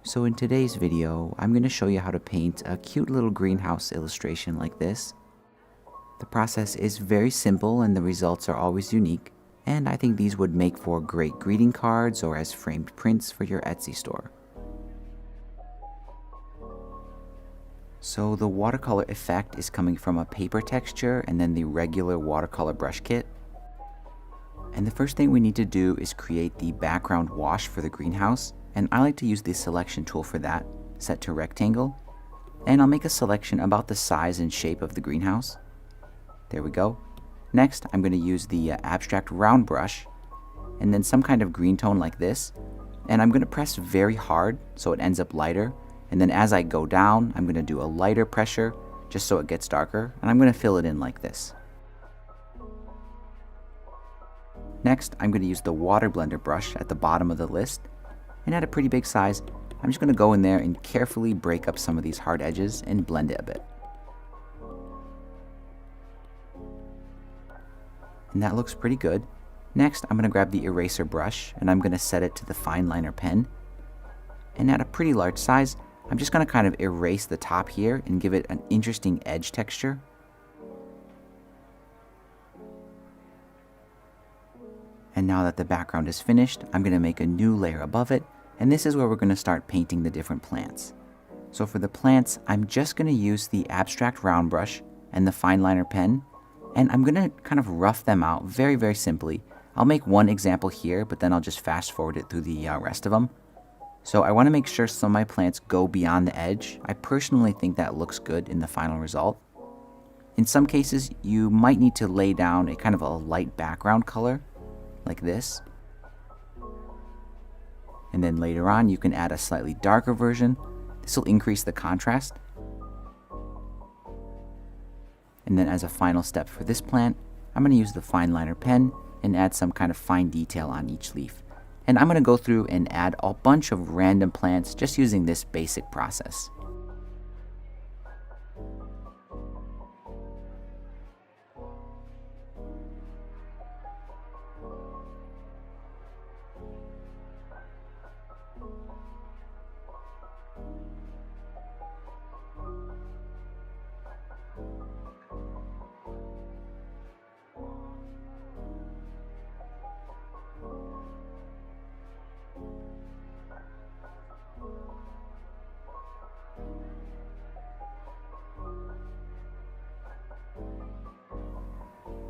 So in today's video, I'm going to show you how to paint a cute little greenhouse illustration like this. The process is very simple and the results are always unique, and I think these would make for great greeting cards or as framed prints for your Etsy store. So the watercolor effect is coming from a paper texture and then the regular watercolor brush kit. And the first thing we need to do is create the background wash for the greenhouse, and I like to use the selection tool for that, set to rectangle, and I'll make a selection about the size and shape of the greenhouse. There we go. Next, I'm going to use the abstract round brush, and then some kind of green tone like this, and I'm going to press very hard so it ends up lighter, and then as I go down, I'm going to do a lighter pressure just so it gets darker, and I'm going to fill it in like this. Next, I'm going to use the water blender brush at the bottom of the list, and at a pretty big size, I'm just going to go in there and carefully break up some of these hard edges and blend it a bit. And that looks pretty good. Next, I'm going to grab the eraser brush and I'm going to set it to the fine liner pen. And at a pretty large size, I'm just going to kind of erase the top here and give it an interesting edge texture. And now that the background is finished, I'm going to make a new layer above it, and this is where we're going to start painting the different plants. So for the plants, I'm just going to use the abstract round brush and the fine liner pen, and I'm going to kind of rough them out very, very simply. I'll make one example here, but then I'll just fast forward it through the rest of them. So I want to make sure some of my plants go beyond the edge. I personally think that looks good in the final result. In some cases, you might need to lay down a kind of a light background color, like this. And then later on, you can add a slightly darker version. This will increase the contrast. And then as a final step for this plant, I'm going to use the fine liner pen and add some kind of fine detail on each leaf. And I'm going to go through and add a bunch of random plants just using this basic process.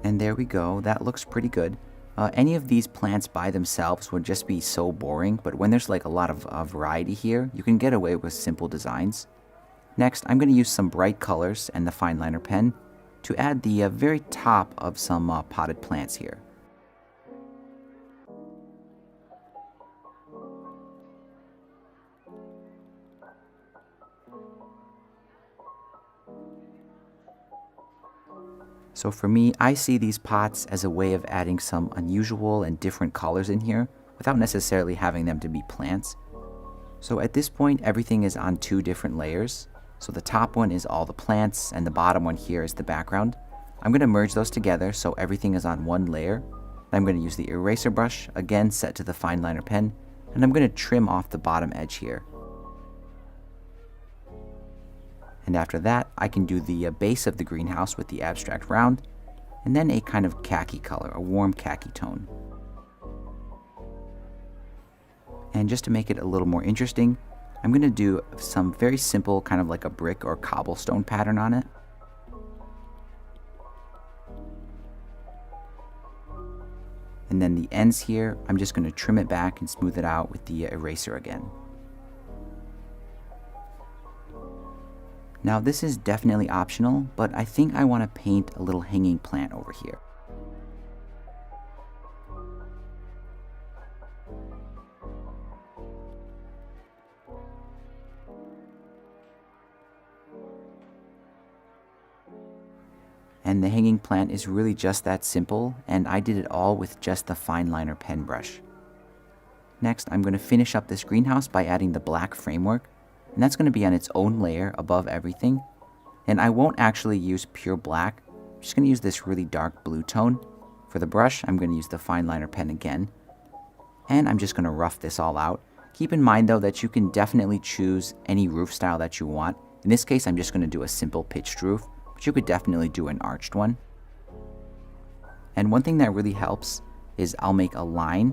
And there we go, that looks pretty good. Any of these plants by themselves would just be so boring, but when there's like a lot of variety here, you can get away with simple designs. Next, I'm going to use some bright colors and the fine liner pen to add the very top of some potted plants here. So for me, I see these pots as a way of adding some unusual and different colors in here without necessarily having them to be plants. So at this point, everything is on two different layers. So the top one is all the plants and the bottom one here is the background. I'm going to merge those together so everything is on one layer. I'm going to use the eraser brush, again set to the fine liner pen, and I'm going to trim off the bottom edge here. And after that, I can do the base of the greenhouse with the abstract round, and then a kind of khaki color, a warm khaki tone. And just to make it a little more interesting, I'm going to do some very simple kind of like a brick or cobblestone pattern on it. And then the ends here, I'm just going to trim it back and smooth it out with the eraser again. Now this is definitely optional, but I think I want to paint a little hanging plant over here. And the hanging plant is really just that simple, and I did it all with just the fine liner pen brush. Next, I'm going to finish up this greenhouse by adding the black framework. And that's going to be on its own layer above everything. And I won't actually use pure black. I'm just going to use this really dark blue tone. For the brush, I'm going to use the fine liner pen again. And I'm just going to rough this all out. Keep in mind though that you can definitely choose any roof style that you want. In this case, I'm just going to do a simple pitched roof, but you could definitely do an arched one. And one thing that really helps is I'll make a line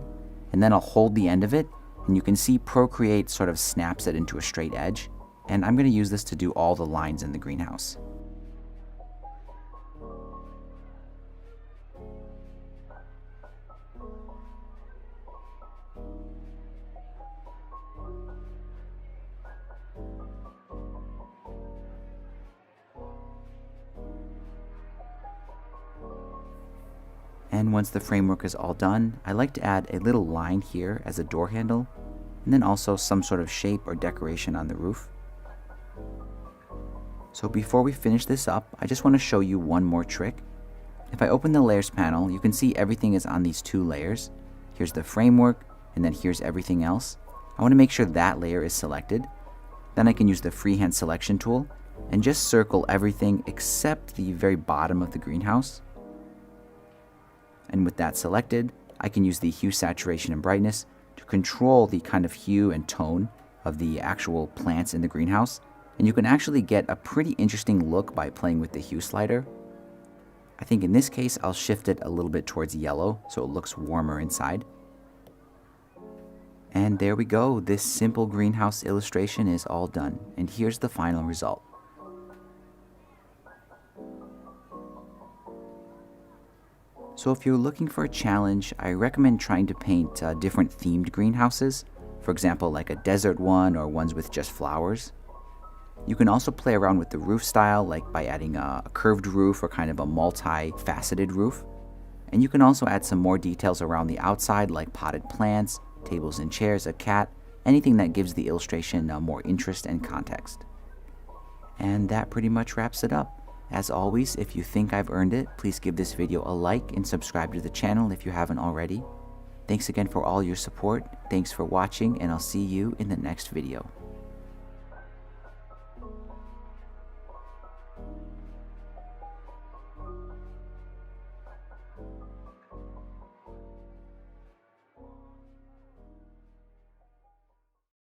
and then I'll hold the end of it, and you can see Procreate sort of snaps it into a straight edge. And I'm going to use this to do all the lines in the greenhouse. And once the framework is all done, I like to add a little line here as a door handle, and then also some sort of shape or decoration on the roof. So before we finish this up, I just want to show you one more trick. If I open the layers panel, you can see everything is on these two layers. Here's the framework, and then here's everything else. I want to make sure that layer is selected. Then I can use the freehand selection tool and just circle everything except the very bottom of the greenhouse. And with that selected, I can use the hue, saturation, and brightness to control the kind of hue and tone of the actual plants in the greenhouse. And you can actually get a pretty interesting look by playing with the hue slider. I think in this case, I'll shift it a little bit towards yellow so it looks warmer inside. And there we go. This simple greenhouse illustration is all done. And here's the final result. So if you're looking for a challenge, I recommend trying to paint different themed greenhouses. For example, like a desert one or ones with just flowers. You can also play around with the roof style, like by adding a curved roof or kind of a multi-faceted roof. And you can also add some more details around the outside, like potted plants, tables and chairs, a cat, anything that gives the illustration more interest and context. And that pretty much wraps it up. As always, if you think I've earned it, please give this video a like and subscribe to the channel if you haven't already. Thanks again for all your support, thanks for watching, and I'll see you in the next video.